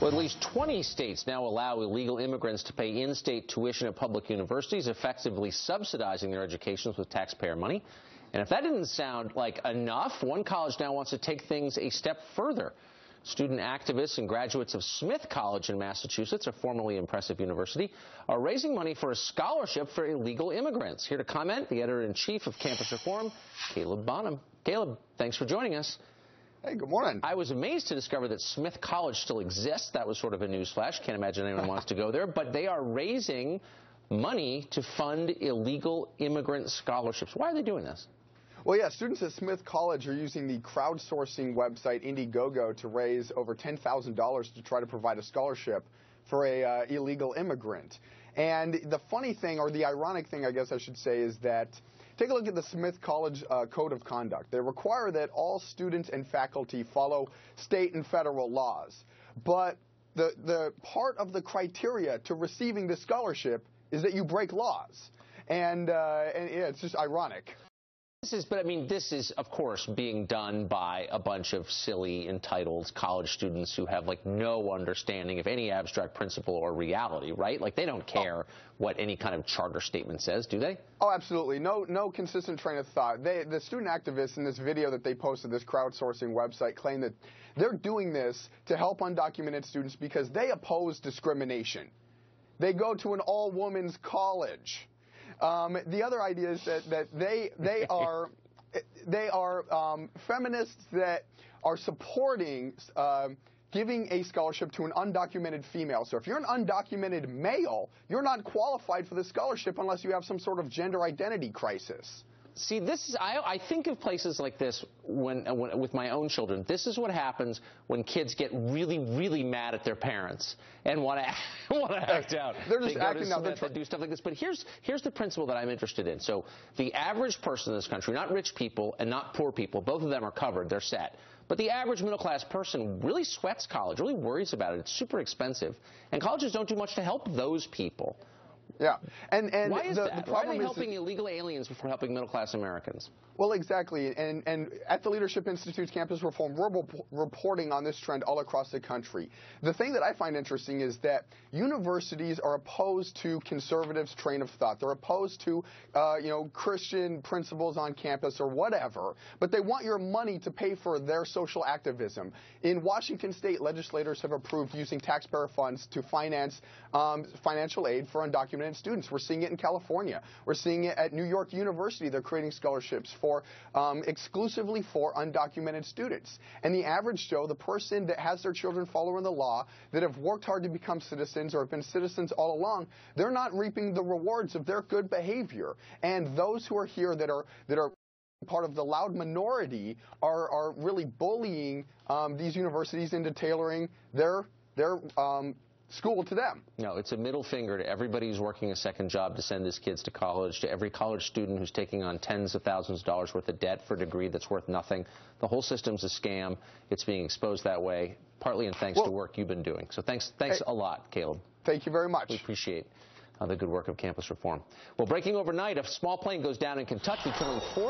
Well, at least 20 states now allow illegal immigrants to pay in-state tuition at public universities, effectively subsidizing their educations with taxpayer money. And if that didn't sound like enough, one college now wants to take things a step further. Student activists and graduates of Smith College in Massachusetts, a formerly impressive university, are raising money for a scholarship for illegal immigrants. Here to comment, the editor-in-chief of Campus Reform, Caleb Bonham. Caleb, thanks for joining us. Hey, good morning. I was amazed to discover that Smith College still exists. That was sort of a newsflash. Can't imagine anyone wants to go there. But they are raising money to fund illegal immigrant scholarships. Why are they doing this? Well, yeah, students at Smith College are using the crowdsourcing website Indiegogo to raise over $10,000 to try to provide a scholarship for a illegal immigrant. And the funny thing, or the ironic thing, I guess I should say, is that take a look at the Smith College Code of Conduct. They require that all students and faculty follow state and federal laws. But the part of the criteria to receiving this scholarship is that you break laws. And yeah, it's just ironic. This is, of course, being done by a bunch of silly, entitled college students who have, no understanding of any abstract principle or reality, right? They don't care what any kind of charter statement says, do they? Oh, absolutely. No consistent train of thought. The student activists in this video that they posted, this crowdsourcing website, claim that they're doing this to help undocumented students because they oppose discrimination. They go to an all-women's college. The other idea is that they are feminists that are supporting giving a scholarship to an undocumented female. So if you're an undocumented male, you're not qualified for the scholarship unless you have some sort of gender identity crisis. See, I think of places like this when with my own children. This is what happens when kids get really, really mad at their parents and want to act out. They're just acting out. They do stuff like this. But here's the principle that I'm interested in. So the average person in this country, not rich people and not poor people, both of them are covered. They're set. But the average middle-class person really sweats college, really worries about it. It's super expensive. And colleges don't do much to help those people. Yeah, and why is that? The problem Why are they helping illegal aliens before helping middle-class Americans? Well, exactly, and at the Leadership Institute's Campus Reform, we're reporting on this trend all across the country. The thing that I find interesting is that universities are opposed to conservatives' train of thought. They're opposed to, Christian principles on campus or whatever, but they want your money to pay for their social activism. In Washington State, legislators have approved using taxpayer funds to finance financial aid for undocumented students. We're seeing it in California. We're seeing it at New York University. They're creating scholarships exclusively for undocumented students. And the average Joe, the person that has their children following the law, that have worked hard to become citizens or have been citizens all along, they're not reaping the rewards of their good behavior. And those who are here that are part of the loud minority are really bullying these universities into tailoring their school to them. No, it's a middle finger to everybody who's working a second job to send his kids to college, to every college student who's taking on tens of thousands of dollars worth of debt for a degree that's worth nothing. The whole system's a scam. It's being exposed that way, partly in thanks to work you've been doing. So thanks a lot, Caleb. Thank you very much. We appreciate the good work of Campus Reform. Well, breaking overnight, a small plane goes down in Kentucky, killing 4